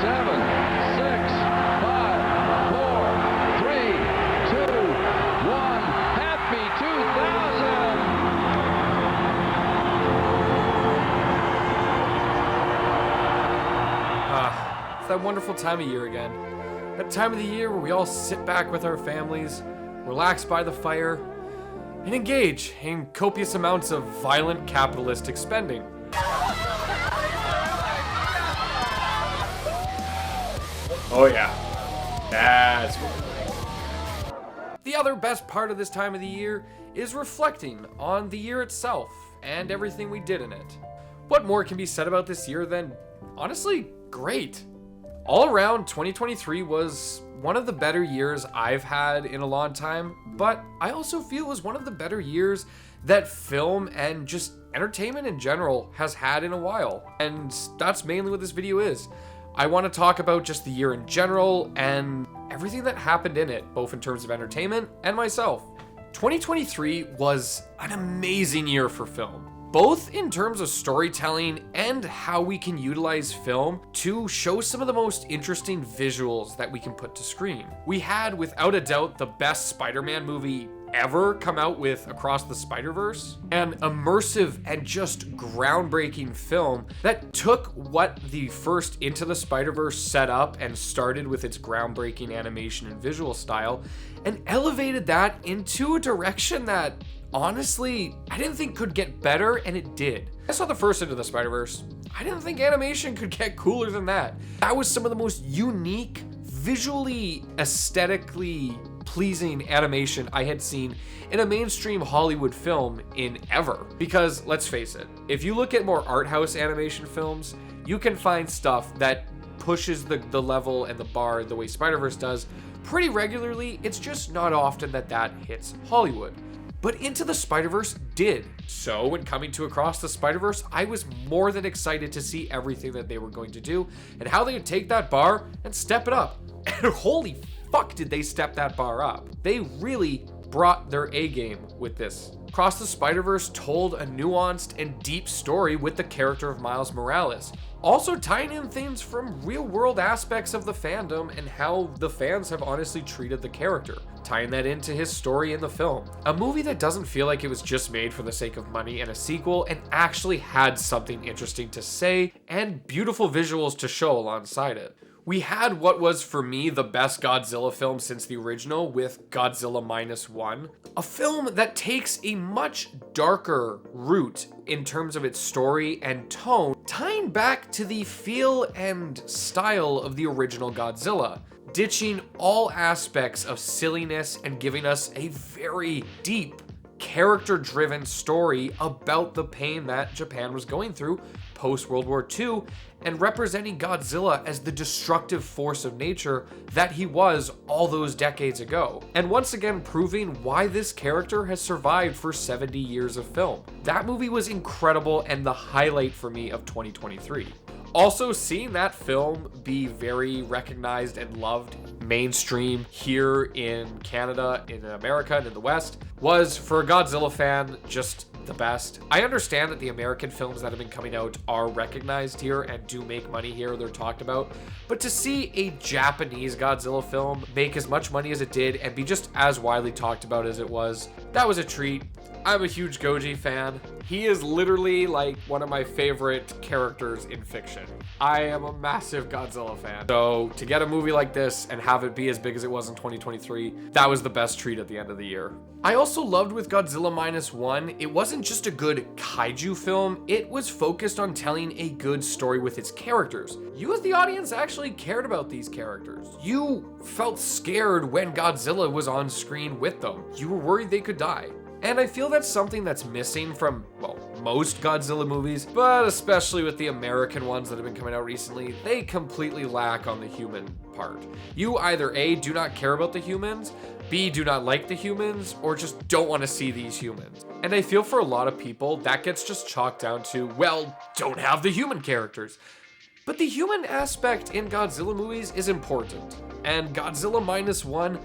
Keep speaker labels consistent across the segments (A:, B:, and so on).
A: 7, 6, 5, 4, 3, 2, 1. Happy 2000!
B: It's that wonderful time of year again. That time of the year where we all sit back with our families, relax by the fire, and engage in copious amounts of violent capitalistic spending. Oh yeah, that's what. The other best part of this time of the year is reflecting on the year itself and everything we did in it. What more can be said about this year than, honestly, great? All around, 2023 was one of the better years I've had in a long time, but I also feel it was one of the better years that film and just entertainment in general has had in a while. And that's mainly what this video is. I want to talk about just the year in general and everything that happened in it, both in terms of entertainment and myself. 2023 was an amazing year for film, both in terms of storytelling and how we can utilize film to show some of the most interesting visuals that we can put to screen. We had, without a doubt, the best Spider-Man movie ever come out with Across the Spider-Verse, an immersive and just groundbreaking film that took what the first Into the Spider-Verse set up and started with its groundbreaking animation and visual style and elevated that into a direction that, honestly, I didn't think could get better, and it did. I saw the first Into the Spider-Verse. I didn't think animation could get cooler than that. That was some of the most unique, visually, aesthetically pleasing animation I had seen in a mainstream Hollywood film in ever. Because, let's face it, if you look at more art house animation films, you can find stuff that pushes the level and the bar the way Spider-Verse does pretty regularly. It's just not often that hits Hollywood. But Into the Spider-Verse did. So when coming to Across the Spider-Verse, I was more than excited to see everything that they were going to do and how they would take that bar and step it up. And holy fuck did they step that bar up. They really brought their A game with this. Across the Spider-Verse told a nuanced and deep story with the character of Miles Morales, also tying in things from real-world aspects of the fandom and how the fans have honestly treated the character, tying that into his story in the film. A movie that doesn't feel like it was just made for the sake of money and a sequel, and actually had something interesting to say and beautiful visuals to show alongside it. We had what was, for me, the best Godzilla film since the original with Godzilla Minus One. A film that takes a much darker route in terms of its story and tone, tying back to the feel and style of the original Godzilla, ditching all aspects of silliness and giving us a very deep, character-driven story about the pain that Japan was going through post-World War II, and representing Godzilla as the destructive force of nature that he was all those decades ago. And once again proving why this character has survived for 70 years of film. That movie was incredible and the highlight for me of 2023. Also, seeing that film be very recognized and loved mainstream here in Canada, in America, and in the West was, for a Godzilla fan, just the best. I understand that the American films that have been coming out are recognized here and do make money here, they're talked about, but to see a Japanese Godzilla film make as much money as it did and be just as widely talked about as it was, that was a treat. I'm a huge Goji fan. He is literally like one of my favorite characters in fiction. I am a massive Godzilla fan. So to get a movie like this and have it be as big as it was in 2023, that was the best treat at the end of the year. I also loved with Godzilla Minus One, it wasn't just a good kaiju film, it was focused on telling a good story with its characters. You as the audience actually cared about these characters. You felt scared when Godzilla was on screen with them. You were worried they could die. And I feel that's something that's missing from, well, most Godzilla movies, but especially with the American ones that have been coming out recently, they completely lack on the human part. You either A, do not care about the humans, B, do not like the humans, or just don't want to see these humans. And I feel for a lot of people, that gets just chalked down to, well, don't have the human characters. But the human aspect in Godzilla movies is important, and Godzilla Minus One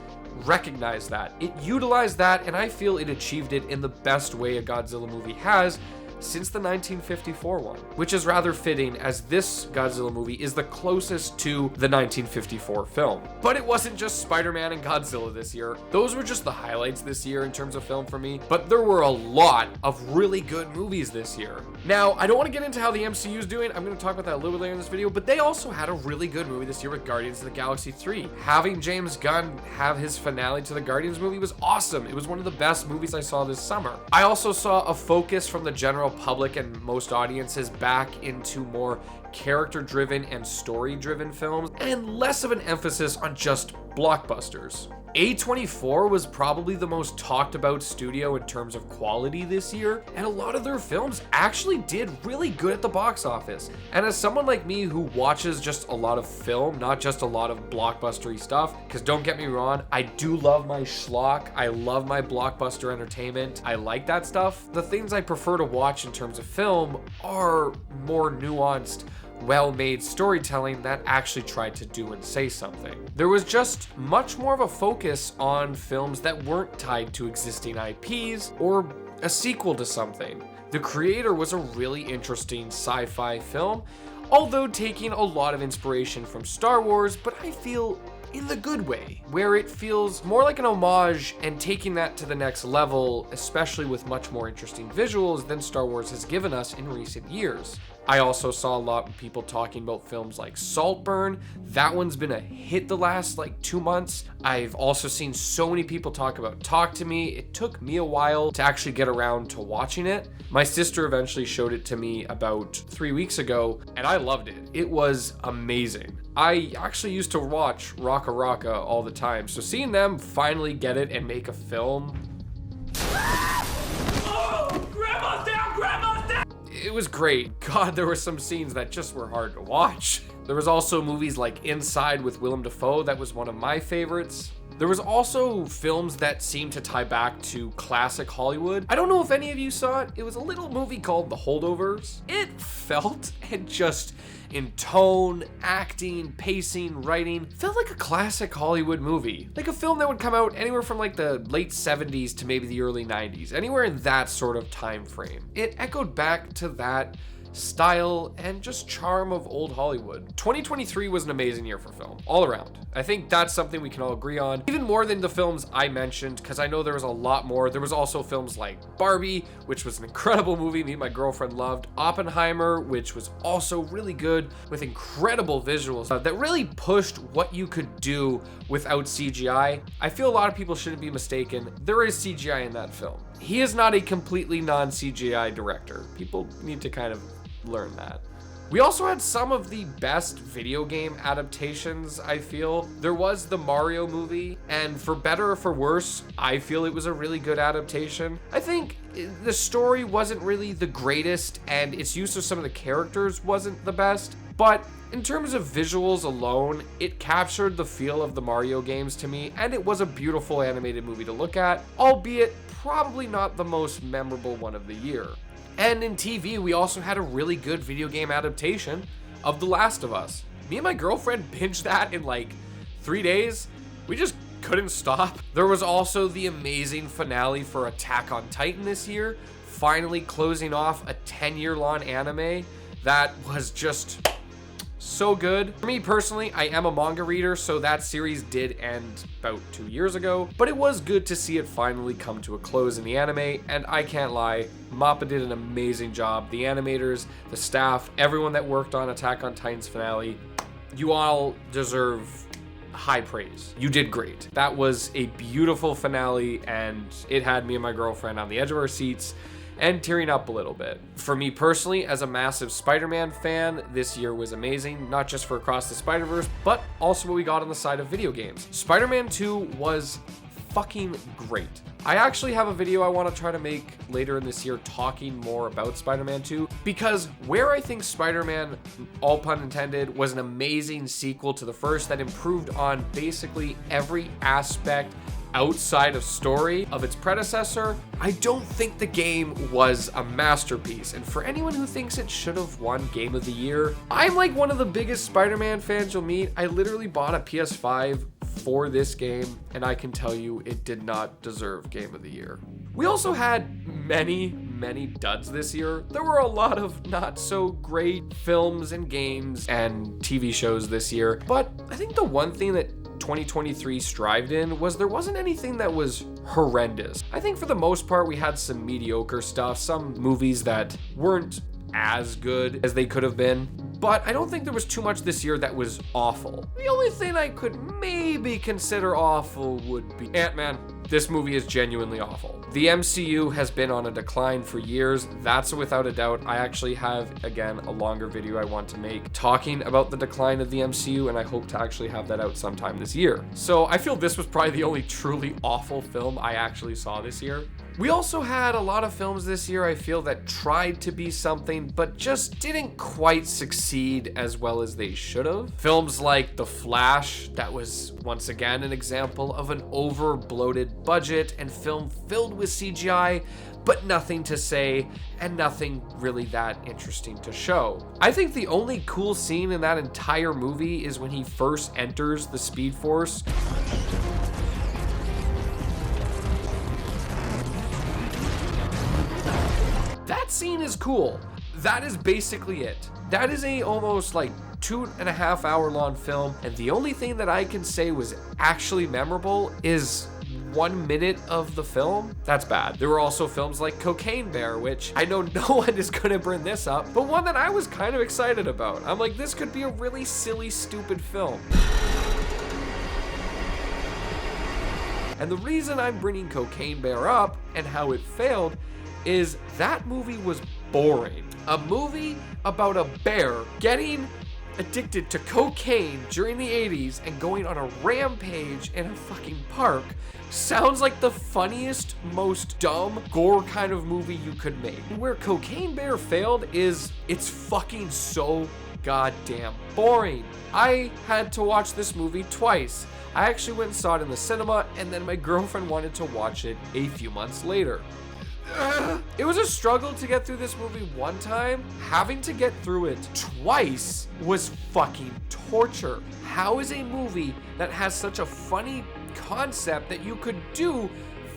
B: recognized that. It utilized that, and I feel it achieved it in the best way a Godzilla movie has, since the 1954 one, which is rather fitting as this Godzilla movie is the closest to the 1954 film. But it wasn't just Spider-Man and Godzilla this year. Those were just the highlights this year in terms of film for me, but there were a lot of really good movies this year. Now, I don't want to get into how the MCU is doing. I'm going to talk about that a little bit later in this video, but they also had a really good movie this year with Guardians of the Galaxy 3. Having James Gunn have his finale to the Guardians movie was awesome. It was one of the best movies I saw this summer. I also saw a focus from the general public and most audiences back into more character-driven and story-driven films, and less of an emphasis on just blockbusters. A24 was probably the most talked about studio in terms of quality this year, and a lot of their films actually did really good at the box office. And as someone like me who watches just a lot of film, not just a lot of blockbustery stuff, because don't get me wrong, I do love my schlock, I love my blockbuster entertainment, I like that stuff. The things I prefer to watch in terms of film are more nuanced, well-made storytelling that actually tried to do and say something. There was just much more of a focus on films that weren't tied to existing IPs or a sequel to something. The Creator was a really interesting sci-fi film, although taking a lot of inspiration from Star Wars, but I feel in the good way, where it feels more like an homage and taking that to the next level, especially with much more interesting visuals than Star Wars has given us in recent years. I also saw a lot of people talking about films like Saltburn. That one's been a hit the last 2 months. I've also seen so many people talk about Talk to Me. It took me a while to actually get around to watching it. My sister eventually showed it to me about 3 weeks ago, and I loved it. It was amazing. I actually used to watch Raka Raka all the time, so seeing them finally get it and make a film, it was great. God, there were some scenes that just were hard to watch. There was also movies like Inside with Willem Dafoe, that was one of my favorites. There was also films that seemed to tie back to classic Hollywood. I don't know if any of you saw it. It was a little movie called The Holdovers. It felt, and just in tone, acting, pacing, writing, felt like a classic Hollywood movie. Like a film that would come out anywhere from the late 70s to maybe the early 90s, anywhere in that sort of time frame. It echoed back to that style and just charm of old Hollywood. 2023 was an amazing year for film, all around. I think that's something we can all agree on. Even more than the films I mentioned, because I know there was a lot more. There was also films like Barbie, which was an incredible movie me and my girlfriend loved. Oppenheimer, which was also really good with incredible visuals that really pushed what you could do without CGI. I feel a lot of people shouldn't be mistaken. There is CGI in that film. He is not a completely non-CGI director. People need to kind of learn that. We also had some of the best video game adaptations, I feel. There was the Mario movie, and for better or for worse, I feel it was a really good adaptation. I think the story wasn't really the greatest, and its use of some of the characters wasn't the best, but in terms of visuals alone, it captured the feel of the Mario games to me, and it was a beautiful animated movie to look at, albeit probably not the most memorable one of the year. And in TV, we also had a really good video game adaptation of The Last of Us. Me and my girlfriend binged that in 3 days. We just couldn't stop. There was also the amazing finale for Attack on Titan this year, finally closing off a 10-year-long anime that was just so good. For me personally, I am a manga reader, so that series did end about 2 years ago, but it was good to see it finally come to a close in the anime, and I can't lie, MAPPA did an amazing job. The animators, the staff, everyone that worked on Attack on Titan's finale, you all deserve high praise. You did great. That was a beautiful finale, and it had me and my girlfriend on the edge of our seats and tearing up a little bit. For me personally, as a massive Spider-Man fan, this year was amazing, not just for Across the Spider-Verse, but also what we got on the side of video games. Spider-Man 2 was fucking great. I actually have a video I want to try to make later in this year talking more about Spider-Man 2, because where I think Spider-Man, all pun intended, was an amazing sequel to the first that improved on basically every aspect outside of story of its predecessor, I don't think the game was a masterpiece. And for anyone who thinks it should have won Game of the Year, I'm one of the biggest Spider-Man fans you'll meet. I literally bought a PS5 for this game, and I can tell you it did not deserve Game of the Year. We also had many many duds this year. There were a lot of not so great films and games and TV shows this year, but I think the one thing that 2023 strived in was there wasn't anything that was horrendous. I think for the most part we had some mediocre stuff, some movies that weren't as good as they could have been, but I don't think there was too much this year that was awful. The only thing I could maybe consider awful would be Ant-Man. This movie is genuinely awful. The MCU has been on a decline for years. That's without a doubt. I actually have, again, a longer video I want to make talking about the decline of the MCU, and I hope to actually have that out sometime this year. So I feel this was probably the only truly awful film I actually saw this year. We also had a lot of films this year, I feel, that tried to be something, but just didn't quite succeed as well as they should have. Films like The Flash, that was once again an example of an over-bloated budget and film filled with CGI, but nothing to say and nothing really that interesting to show. I think the only cool scene in that entire movie is when he first enters the Speed Force. That scene is cool. That is basically it. That is a almost like 2.5 hour long film, and the only thing that I can say was actually memorable is 1 minute of the film. That's bad. There were also films like Cocaine Bear, which I know no one is gonna bring this up, but one that I was kind of excited about. I'm like, this could be a really silly, stupid film. And the reason I'm bringing Cocaine Bear up and how it failed is that movie was boring. A movie about a bear getting addicted to cocaine during the 80s and going on a rampage in a fucking park sounds like the funniest, most dumb, gore kind of movie you could make. Where Cocaine Bear failed is it's fucking so goddamn boring. I had to watch this movie twice. I actually went and saw it in the cinema, and then my girlfriend wanted to watch it a few months later. It was a struggle to get through this movie one time. Having to get through it twice was fucking torture. How is a movie that has such a funny concept that you could do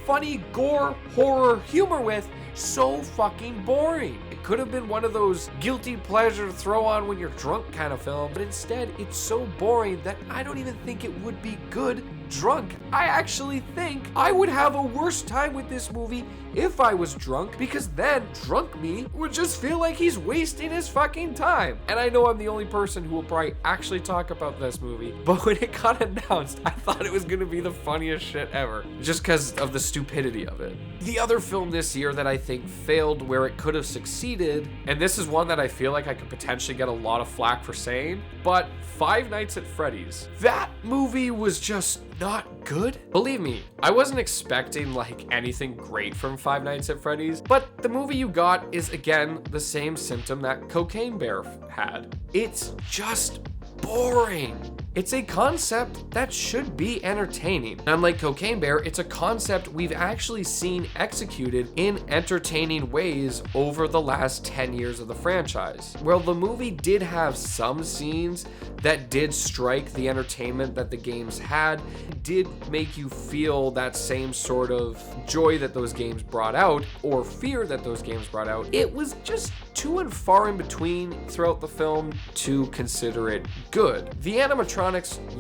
B: funny gore, horror, humor with so fucking boring? It could have been one of those guilty pleasure throw on when you're drunk kind of film, but instead it's so boring that I don't even think it would be good drunk. I actually think I would have a worse time with this movie if I was drunk, because then drunk me would just feel like he's wasting his fucking time. And I know I'm the only person who will probably actually talk about this movie, but when it got announced, I thought it was gonna be the funniest shit ever, just because of the stupidity of it. The other film this year that I think failed where it could have succeeded, and this is one that I feel like I could potentially get a lot of flack for saying, but Five Nights at Freddy's. That movie was just not good. Believe me, I wasn't expecting like anything great from Five Nights at Freddy's, but the movie you got is again the same symptom that Cocaine Bear had. It's just boring. It's a concept that should be entertaining. Unlike Cocaine Bear, it's a concept we've actually seen executed in entertaining ways over the last 10 years of the franchise. Well, the movie did have some scenes that did strike the entertainment that the games had, did make you feel that same sort of joy that those games brought out, or fear that those games brought out. It was just too and far in between throughout the film to consider it good. The animatronics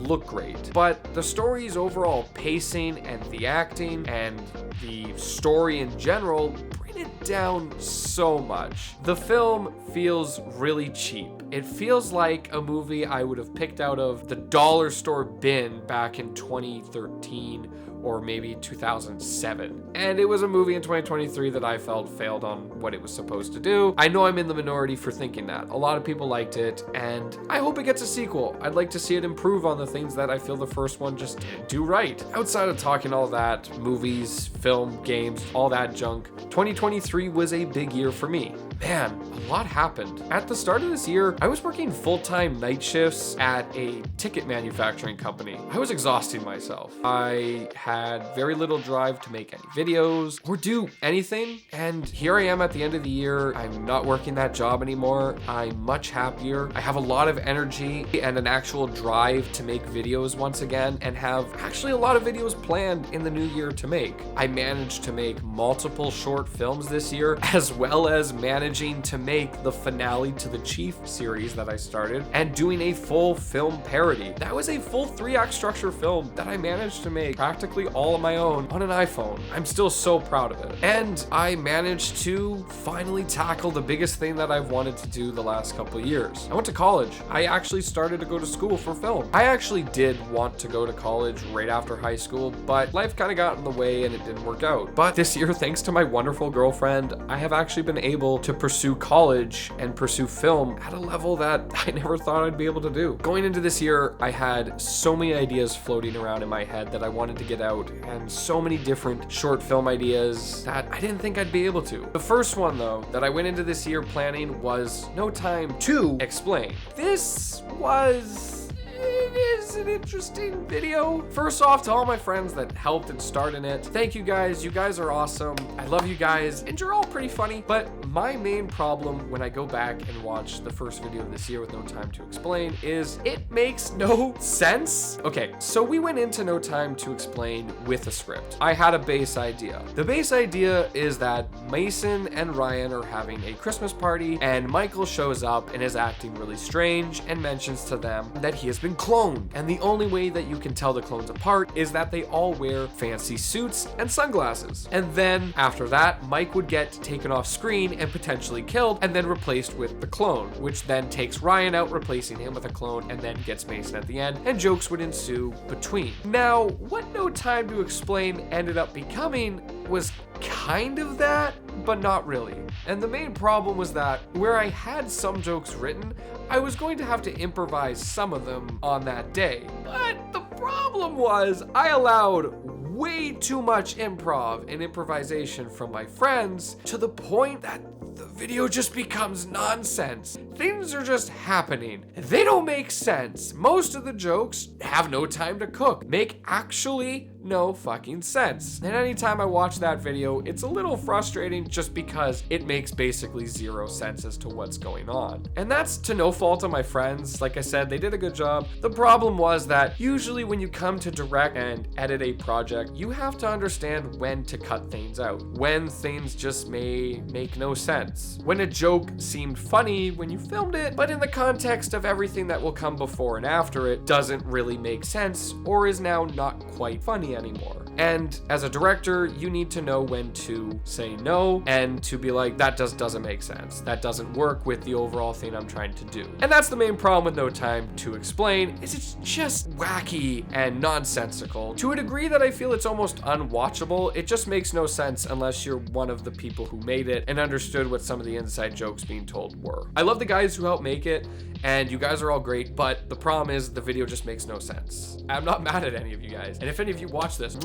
B: look great, but the story's overall pacing and the acting and the story in general bring it down so much. The film feels really cheap. It feels like a movie I would have picked out of the dollar store bin back in 2013 or maybe 2007. And it was a movie in 2023 that I felt failed on what it was supposed to do. I know I'm in the minority for thinking that. A lot of people liked it, and I hope it gets a sequel. I'd like to see it improve on the things that I feel the first one just didn't do right. Outside of talking all that, movies, film, games, all that junk, 2023 was a big year for me. man, a lot happened. At the start of this year, I was working full-time night shifts at a ticket manufacturing company. I was exhausting myself. I had very little drive to make any videos or do anything. And here I am at the end of the year. I'm not working that job anymore. I'm much happier. I have a lot of energy and an actual drive to make videos once again, and have actually a lot of videos planned in the new year to make. I managed to make multiple short films this year, as well as managing to make the finale to the Chief series that I started, and doing a full film parody. That was a full 3-act structure film that I managed to make practically all on my own on an iPhone. I'm still so proud of it. And I managed to finally tackle the biggest thing that I've wanted to do the last couple of years. I went to college. I actually started to go to school for film. I actually did want to go to college right after high school, but life kind of got in the way and it didn't work out. But this year, thanks to my wonderful girlfriend, I have actually been able to pursue college and pursue film at a level that I never thought I'd be able to do. Going into this year, I had so many ideas floating around in my head that I wanted to get out, and so many different short film ideas that I didn't think I'd be able to. The first one, though, that I went into this year planning was No Time to Explain. This was... it is an interesting video. First off, to all my friends that helped and starred in it, thank you guys. You guys are awesome. I love you guys, and you're all pretty funny. But my main problem when I go back and watch the first video of this year with No Time to Explain is it makes no sense. Okay, so we went into No Time to Explain with a script. I had a base idea. The base idea is that Mason and Ryan are having a Christmas party, and Michael shows up and is acting really strange and mentions to them that he has been cloned. And the only way that you can tell the clones apart is that they all wear fancy suits and sunglasses. And then after that, Mike would get taken off screen and potentially killed, and then replaced with the clone, which then takes Ryan out, replacing him with a clone, and then gets Mason at the end, and jokes would ensue between. Now, what No Time to Explain ended up becoming was kind of that, but not really. And the main problem was that where I had some jokes written, I was going to have to improvise some of them on that day. But the problem was I allowed way too much improv and improvisation from my friends, to the point that the video just becomes nonsense. Things are just happening. They don't make sense. Most of the jokes have no time to cook, make actually no fucking sense. And anytime I watch that video, it's a little frustrating just because it makes basically zero sense as to what's going on. And that's to no fault of my friends. Like I said, they did a good job. The problem was that usually when you come to direct and edit a project, you have to understand when to cut things out, when things just may make no sense, when a joke seemed funny when you filmed it, but in the context of everything that will come before and after it doesn't really make sense, or is now not quite funny anymore. And as a director, you need to know when to say no and to be like, that doesn't make sense. That doesn't work with the overall thing I'm trying to do. And that's the main problem with No Time to Explain, is it's just wacky and nonsensical to a degree that I feel it's almost unwatchable. It just makes no sense unless you're one of the people who made it and understood what some of the inside jokes being told were. I love the guys who helped make it, and you guys are all great, but the problem is the video just makes no sense. I'm not mad at any of you guys, and if any of you watch this,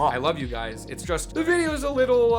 B: I love you guys. It's just the video is a little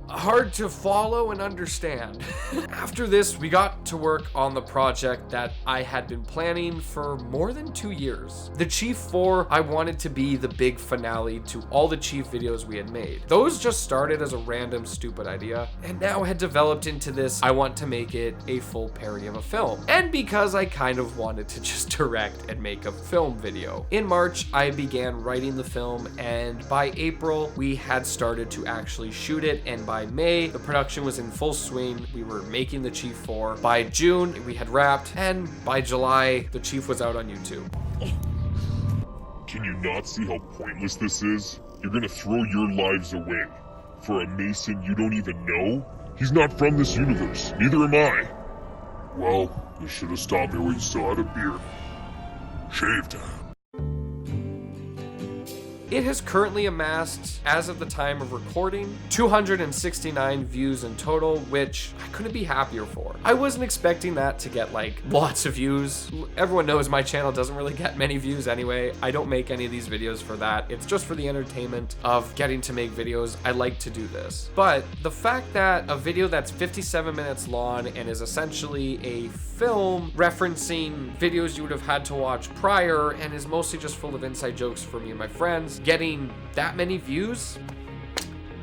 B: hard to follow and understand. After this, we got to work on the project that I had been planning for more than 2 years. The Chief 4, I wanted to be the big finale to all the Chief videos we had made. Those just started as a random stupid idea, and now had developed into this, I want to make it a full parody of a film. And because I kind of wanted to just direct and make a film video. In March, I began writing the film, and by April, we had started to actually shoot it, and by May, the production was in full swing. We were making the Chief 4. By June, we had wrapped, and by July, the Chief was out on YouTube.
C: Can you not see how pointless this is? You're gonna throw your lives away for a Mason you don't even know? He's not from this universe, neither am I. Well, you should have stopped me when you still had a beard. Shave time.
B: It has currently amassed, as of the time of recording, 269 views in total, which I couldn't be happier for. I wasn't expecting that to get like lots of views. Everyone knows my channel doesn't really get many views anyway. I don't make any of these videos for that. It's just for the entertainment of getting to make videos. I like to do this. But the fact that a video that's 57 minutes long and is essentially a film referencing videos you would have had to watch prior and is mostly just full of inside jokes for me and my friends, getting that many views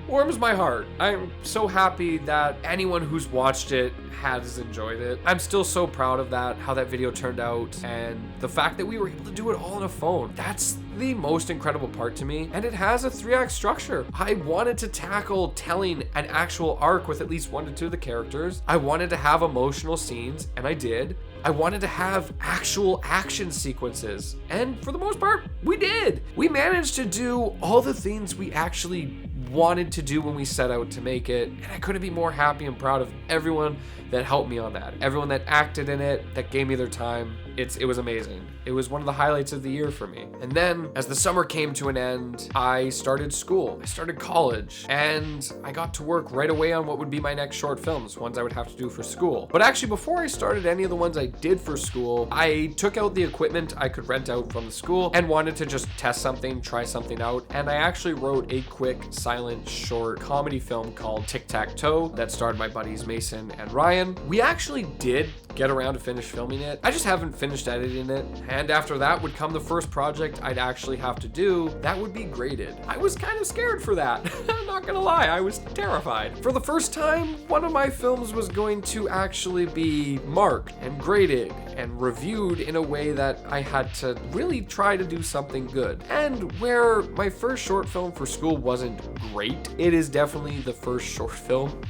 B: warms my heart. I'm so happy that anyone who's watched it has enjoyed it. I'm still so proud of that, how that video turned out, and the fact that we were able to do it all on a phone. That's the most incredible part to me, and it has a 3-act structure. I wanted to tackle telling an actual arc with at least 1 to 2 of the characters. I wanted to have emotional scenes, and I did. I wanted to have actual action sequences, and for the most part, we did. We managed to do all the things we actually wanted to do when we set out to make it, and I couldn't be more happy and proud of everyone that helped me on that. Everyone that acted in it, that gave me their time. It was amazing. It was one of the highlights of the year for me. And then, as the summer came to an end, I started school. I started college, and I got to work right away on what would be my next short films, ones I would have to do for school. But actually, before I started any of the ones I did for school, I took out the equipment I could rent out from the school and wanted to just test something, try something out. And I actually wrote a quick, silent, short comedy film called Tic-Tac-Toe that starred my buddies Mason and Ryan. We actually did get around to finish filming it. I just haven't finished editing it. And after that would come the first project I'd actually have to do that would be graded. I was kind of scared for that. I'm not gonna lie, I was terrified. For the first time, one of my films was going to actually be marked and graded and reviewed in a way that I had to really try to do something good. And where my first short film for school wasn't great, it is definitely the first short film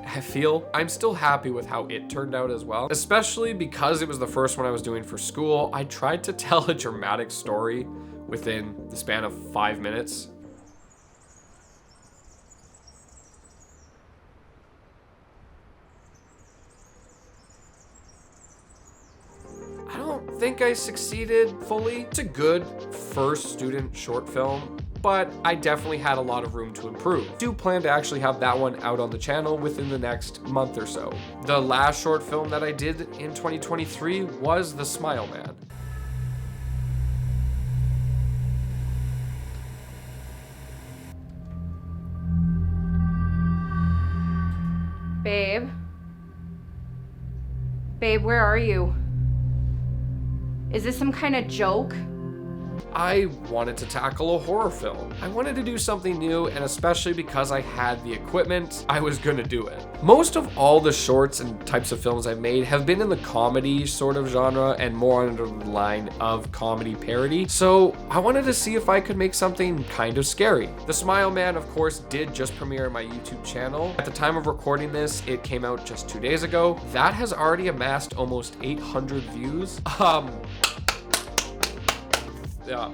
B: I feel. I'm still happy with how it turned out as well, especially because it was the first one I was doing for school. I tried to tell a dramatic story within the span of 5 minutes. I don't think I succeeded fully. It's a good first student short film, but I definitely had a lot of room to improve. I do plan to actually have that one out on the channel within the next month or so. The last short film that I did in 2023 was The Smile Man.
D: Babe? Babe, where are you? Is this some kind of joke?
B: I wanted to tackle a horror film. I wanted to do something new, and especially because I had the equipment, I was gonna do it. Most of all the shorts and types of films I've made have been in the comedy sort of genre and more under the line of comedy parody, so I wanted to see if I could make something kind of scary. The Smile Man, of course, did just premiere on my YouTube channel. At the time of recording this, it came out just 2 days ago. That has already amassed almost 800 views. Yeah.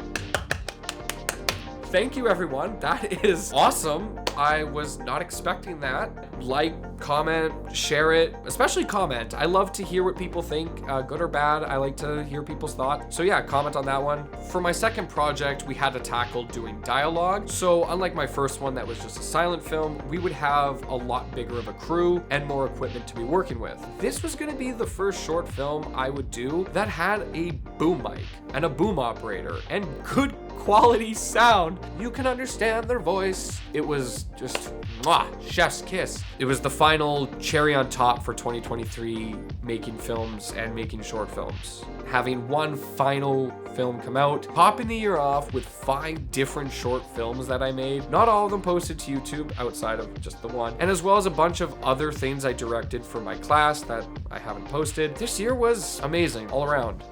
B: Thank you, everyone. That is awesome. I was not expecting that. Like, comment, share it, especially comment. I love to hear what people think, good or bad. I like to hear people's thoughts. So yeah, comment on that one. For my second project, we had to tackle doing dialogue. So unlike my first one that was just a silent film, we would have a lot bigger of a crew and more equipment to be working with. This was gonna be the first short film I would do that had a boom mic and a boom operator and good quality sound. You can understand their voice. It was just mwah, chef's kiss. It was the final cherry on top for 2023 making films and making short films. Having one final film come out, popping the year off with 5 different short films that I made, not all of them posted to YouTube outside of just the one, and as well as a bunch of other things I directed for my class that I haven't posted. This year was amazing all around.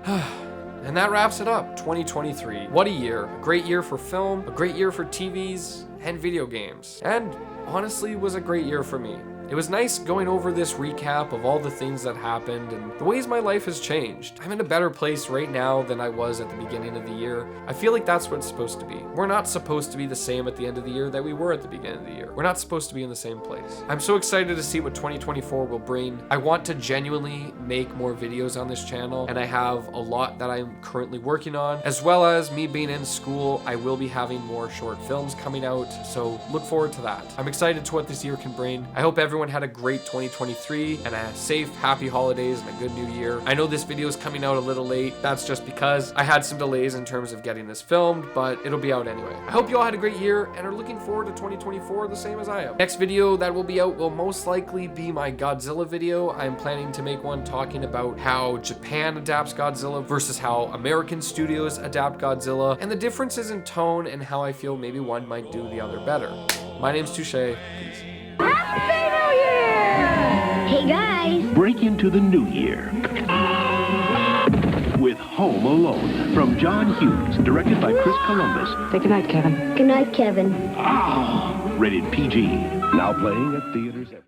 B: And that wraps it up, 2023. What a year. A great year for film, a great year for TVs and video games. And honestly, was a great year for me. It was nice going over this recap of all the things that happened and the ways my life has changed. I'm in a better place right now than I was at the beginning of the year. I feel like that's what it's supposed to be. We're not supposed to be the same at the end of the year that we were at the beginning of the year. We're not supposed to be in the same place. I'm so excited to see what 2024 will bring. I want to genuinely make more videos on this channel, and I have a lot that I'm currently working on. As well as me being in school, I will be having more short films coming out, so look forward to that. I'm excited to what this year can bring. I hope everyone had a great 2023 and a safe, happy holidays and a good new year. I know this video is coming out a little late. That's just because I had some delays in terms of getting this filmed, but it'll be out anyway. I hope you all had a great year and are looking forward to 2024 the same as I am. Next video that will be out will most likely be my Godzilla video. I'm planning to make one talking about how Japan adapts Godzilla versus how American studios adapt Godzilla, and the differences in tone and how I feel maybe one might do the other better. My name's Touche. Peace.
E: Happy New Year! Hey guys!
F: Break into the new year with Home Alone from John Hughes, directed by Chris Columbus.
G: Say goodnight, Kevin.
E: Good night, Kevin.
F: Rated PG. Now playing at theaters.